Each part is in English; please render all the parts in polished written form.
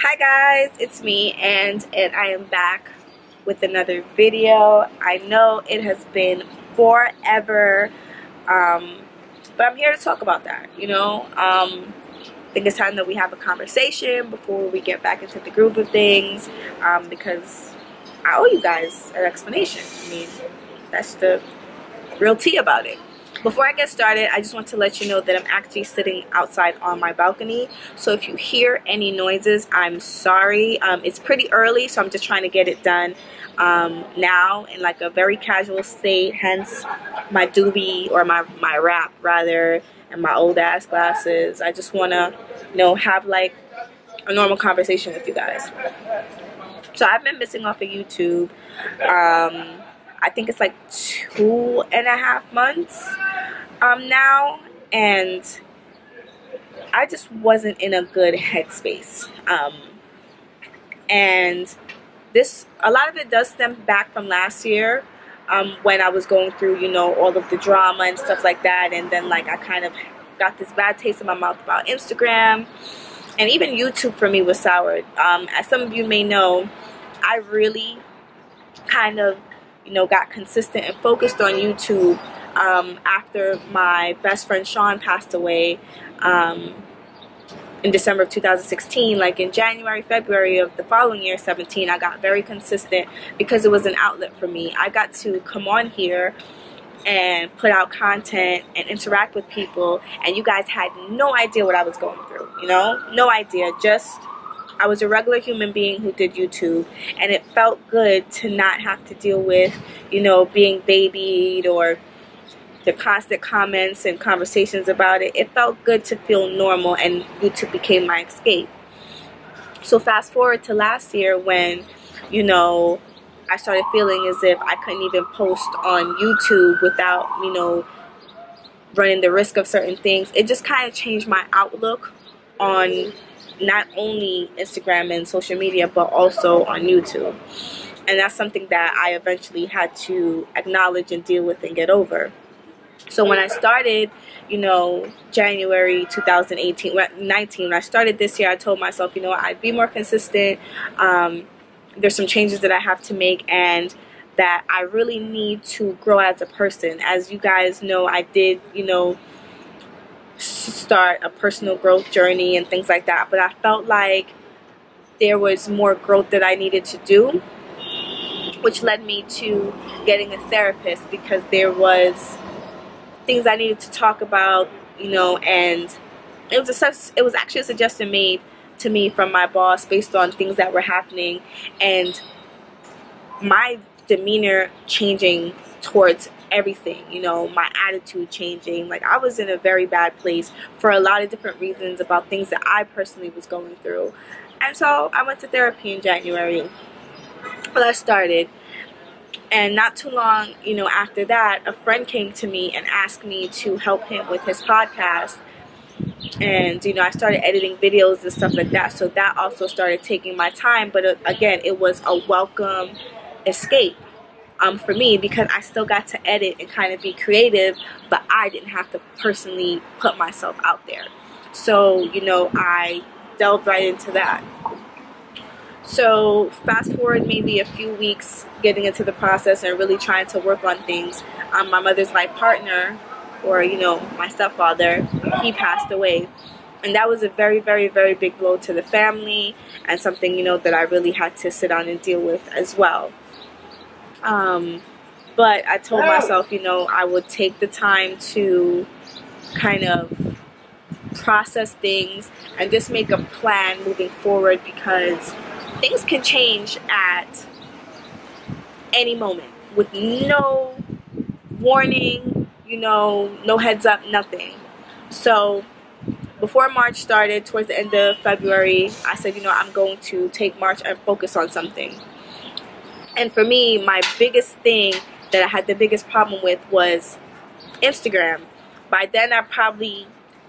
Hi guys, it's me and I am back with another video. I know it has been forever, but I'm here to talk about that, I think it's time that we have a conversation before we get back into the groove of things, because I owe you guys an explanation. I mean, that's the real tea about it. Before I get started, I just want to let you know that I'm actually sitting outside on my balcony. So if you hear any noises, I'm sorry. It's pretty early, so I'm just trying to get it done now in like a very casual state. Hence my doobie, or my wrap rather, and my old ass glasses. I just want to, have like a normal conversation with you guys. So I've been missing off of YouTube. I think it's like 2.5 months now, and I just wasn't in a good headspace. And a lot of it does stem back from last year, when I was going through, all of the drama and stuff like that, and then like I kind of got this bad taste in my mouth about Instagram, and even YouTube for me was soured. As some of you may know, I really kind of got consistent and focused on YouTube after my best friend Sean passed away in December of 2016. Like in January, February of the following year, 17, I got very consistent because it was an outlet for me. I got to come on here and put out content and interact with people, and you guys had no idea what I was going through, no idea. Just I was a regular human being who did YouTube, and it felt good to not have to deal with, being babied or the constant comments and conversations about it. It felt good to feel normal, and YouTube became my escape. So fast forward to last year when, I started feeling as if I couldn't even post on YouTube without, running the risk of certain things. It just kind of changed my outlook on not only Instagram and social media, but also on YouTube. And that's something that I eventually had to acknowledge and deal with and get over. So when I started, January 2019, when I started this year, I told myself, I'd be more consistent. There's some changes that I have to make, and that I really need to grow as a person. As you guys know, I did, start a personal growth journey and things like that, but I felt like there was more growth that I needed to do, which led me to getting a therapist, because there was things I needed to talk about, and it was actually a suggestion made to me from my boss based on things that were happening and my demeanor changing towards everything, my attitude changing. Like, I was in a very bad place for a lot of different reasons about things that I personally was going through. And so I went to therapy in January. Well, I started, and not too long, after that, a friend came to me and asked me to help him with his podcast. And, I started editing videos and stuff like that. So that also started taking my time. But again, it was a welcome escape for me, because I still got to edit and kind of be creative, but I didn't have to personally put myself out there. So, I delved right into that. So fast forward maybe a few weeks getting into the process and really trying to work on things. My mother's life partner, or, my stepfather, he passed away. And that was a very, very, very big blow to the family, and something, that I really had to sit down and deal with as well. But I told myself, I would take the time to kind of process things and just make a plan moving forward, because things can change at any moment with no warning, no heads up, nothing. So before March started, towards the end of February, I said, I'm going to take March and focus on something. And for me, my biggest thing that I had the biggest problem with was Instagram. By then, I probably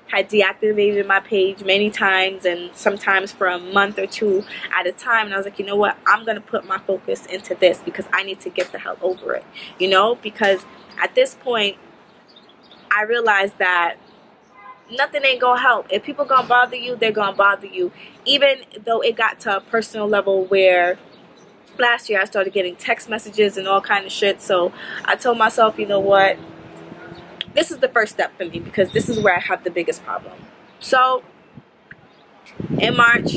had deactivated my page many times, and sometimes for a month or two at a time. And I was like, you know what? I'm going to put my focus into this, because I need to get the hell over it. Because at this point, I realized that nothing ain't gonna help. If people gonna bother you, they're gonna bother you. Even though it got to a personal level where last year I started getting text messages and all kind of shit. So I told myself, you know what, this is the first step for me, because this is where I have the biggest problem. So in March,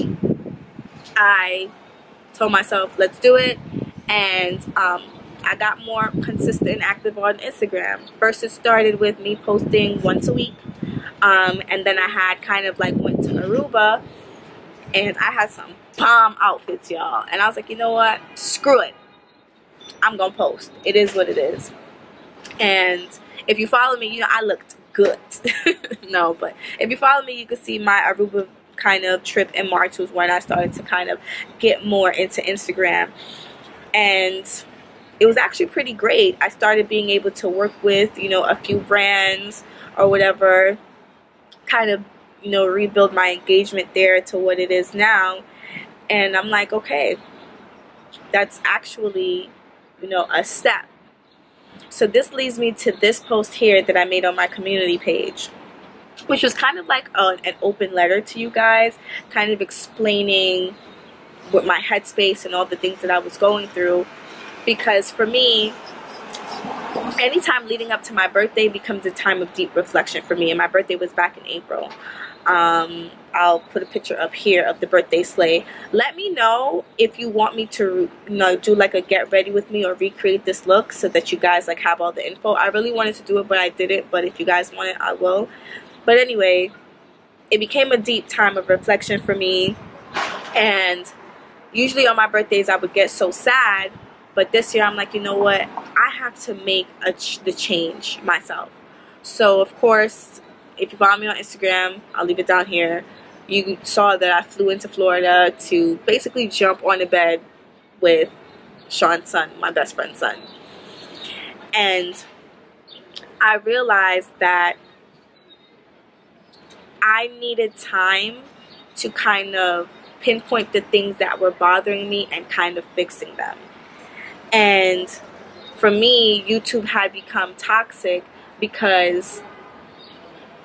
I told myself, let's do it. And I got more consistent and active on Instagram. First it started with me posting once a week, and then I had kind of like went to Aruba, and I had some bomb outfits, y'all, and I was like, you know what, screw it, I'm gonna post. It is what it is. And if you follow me, you know I looked good. No, but if you follow me, you can see my Aruba kind of trip in March was when I started to kind of get more into Instagram, and it was actually pretty great. I started being able to work with, you know, a few brands or whatever, kind of, you know, rebuild my engagement there to what it is now. And I'm like, okay, that's actually, you know, a step. So this leads me to this post here that I made on my community page, which was kind of like an open letter to you guys, kind of explaining what my headspace and all the things that I was going through. Because for me, anytime leading up to my birthday becomes a time of deep reflection for me. And my birthday was back in April. I'll put a picture up here of the birthday sleigh. Let me know if you want me to, you know, do like a get ready with me or recreate this look so that you guys like have all the info. I really wanted to do it, but I didn't. But if you guys want it, I will. But anyway, it became a deep time of reflection for me. And usually on my birthdays, I would get so sad. But this year, I'm like, you know what? I have to make the change myself. So, of course, if you follow me on Instagram, I'll leave it down here. You saw that I flew into Florida to basically jump on the bed with Sean's son, my best friend's son. And I realized that I needed time to kind of pinpoint the things that were bothering me and kind of fixing them. And for me, YouTube had become toxic because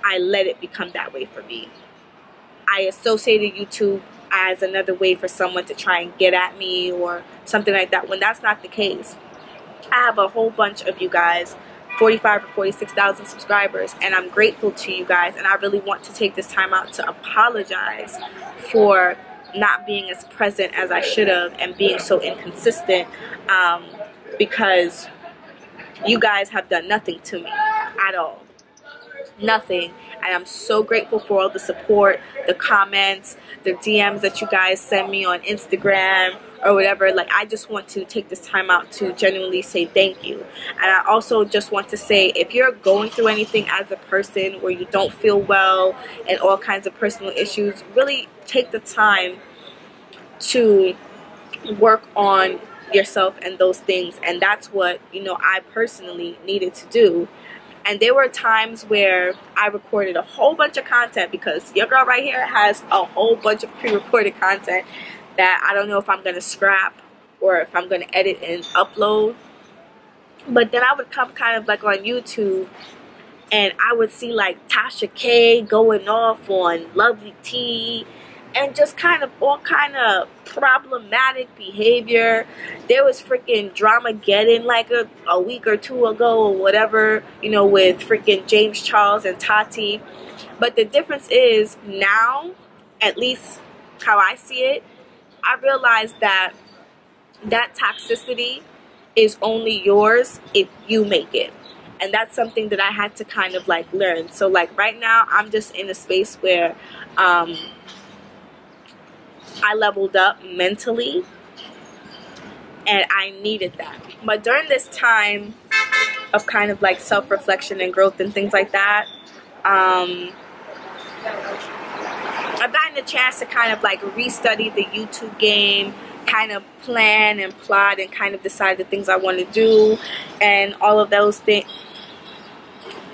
I let it become that way for me. I associated YouTube as another way for someone to try and get at me or something like that, when that's not the case. I have a whole bunch of you guys, 45 or 46,000 subscribers, and I'm grateful to you guys, and I really want to take this time out to apologize for not being as present as I should have and being so inconsistent, because you guys have done nothing to me at all. Nothing. And I'm so grateful for all the support, the comments, the DMs that you guys send me on Instagram or whatever. Like, I just want to take this time out to genuinely say thank you. And I also just want to say, if you're going through anything as a person where you don't feel well and all kinds of personal issues, really take the time to work on yourself and those things. And that's what, you know, I personally needed to do. And there were times where I recorded a whole bunch of content, because your girl right here has a whole bunch of pre-recorded content that I don't know if I'm going to scrap or if I'm going to edit and upload. But then I would come kind of like on YouTube, and I would see like Tasha K going off on Lovely Tea and just kind of all kind of problematic behavior. There was freaking Dramageddon like a week or two ago or whatever, you know, with freaking James Charles and Tati. But the difference is now, at least how I see it, I realize that that toxicity is only yours if you make it. And that's something that I had to kind of like learn. So like right now, I'm just in a space where I leveled up mentally, and I needed that. But during this time of kind of like self-reflection and growth and things like that, I've gotten a chance to kind of like restudy the YouTube game, kind of plan and plot and kind of decide the things I want to do and all of those things.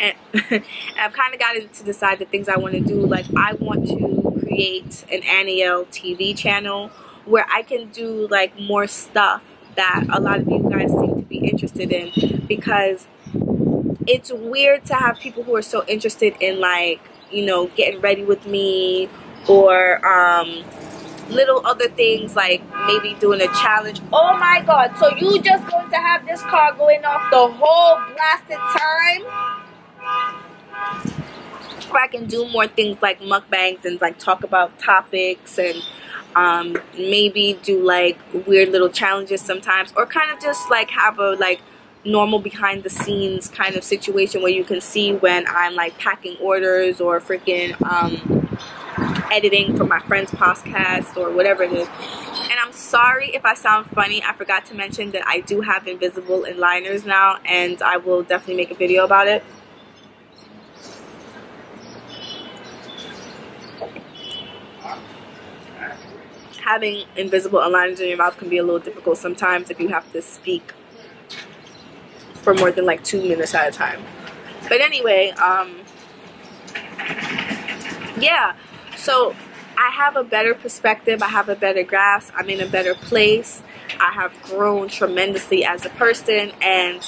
And I've kind of gotten to decide the things I want to do. Like, I want to create an Anneayail TV channel where I can do like more stuff that a lot of you guys seem to be interested in, because it's weird to have people who are so interested in like you know, getting ready with me, or little other things like maybe doing a challenge. Oh my god, so you just going to have this car going off the whole blasted time? Or I can do more things like mukbangs and like talk about topics, and maybe do like weird little challenges sometimes, or kind of just like have a like normal behind the scenes kind of situation where you can see when I'm like packing orders or freaking editing for my friend's podcast or whatever it is. And I'm sorry if I sound funny. I forgot to mention that I do have invisible liners now, and I will definitely make a video about it. Having invisible liners in your mouth can be a little difficult sometimes if you have to speak for more than like 2 minutes at a time. But anyway, yeah, so I have a better perspective, I have a better grasp, I'm in a better place, I have grown tremendously as a person, and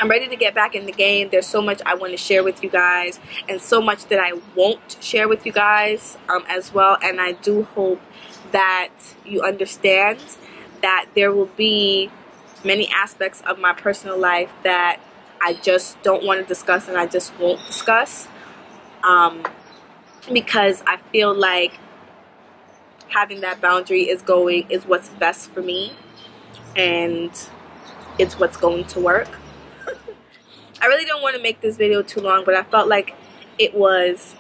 I'm ready to get back in the game. There's so much I want to share with you guys, and so much that I won't share with you guys as well. And I do hope that you understand that there will be many aspects of my personal life that I just don't want to discuss, and I just won't discuss, because I feel like having that boundary is what's best for me, and it's what's going to work. I really don't want to make this video too long, but I felt like it was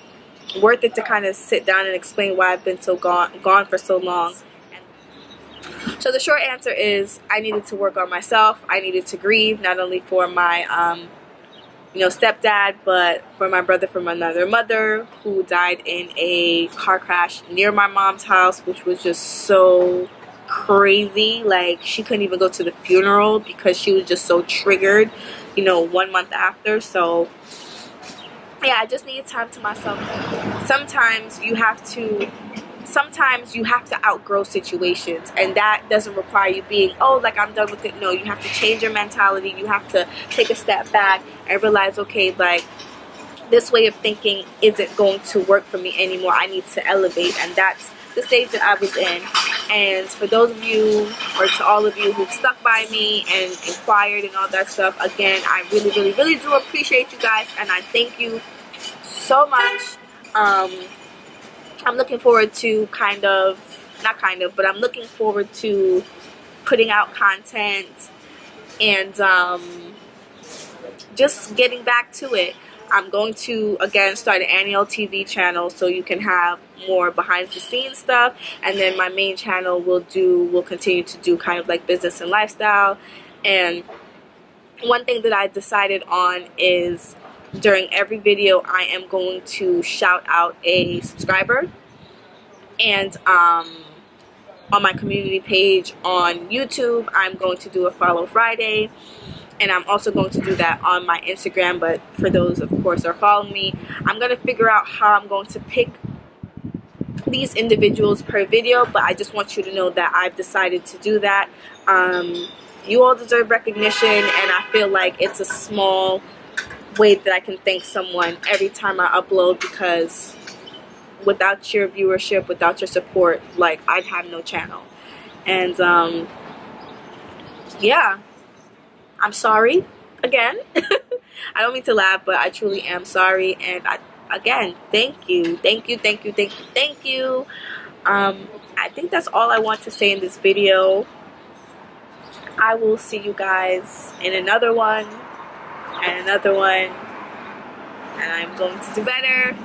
worth it to kind of sit down and explain why I've been so gone for so long. So the short answer is I needed to work on myself. I needed to grieve, not only for my you know, stepdad, but for my brother from another mother who died in a car crash near my mom's house, which was just so crazy. Like, she couldn't even go to the funeral because she was just so triggered, you know, 1 month after. So yeah, I just needed time to myself. Sometimes you have to outgrow situations, and that doesn't require you being, oh, like, I'm done with it. No, you have to change your mentality. You have to take a step back and realize, okay, like, this way of thinking isn't going to work for me anymore. I need to elevate, and that's the stage that I was in. And for those of you, or to all of you who've stuck by me and inquired and all that stuff, again, I really, really, really do appreciate you guys, and I thank you so much. I'm looking forward to I'm looking forward to putting out content and just getting back to it. I'm going to, again, start an Anneayail TV channel so you can have more behind the scenes stuff, and then my main channel will continue to do kind of like business and lifestyle. And one thing that I decided on is during every video I am going to shout out a subscriber, and on my community page on YouTube I'm going to do a Follow Friday. And I'm also going to do that on my Instagram, but for those, of course, who are following me, I'm going to figure out how I'm going to pick these individuals per video, but I just want you to know that I've decided to do that. You all deserve recognition, and I feel like it's a small way that I can thank someone every time I upload, because without your viewership, without your support, like, I'd have no channel. And, yeah. I'm sorry again. I don't mean to laugh, but I truly am sorry. And again, thank you. I think that's all I want to say in this video. I will see you guys in another one and another one, and I'm going to do better.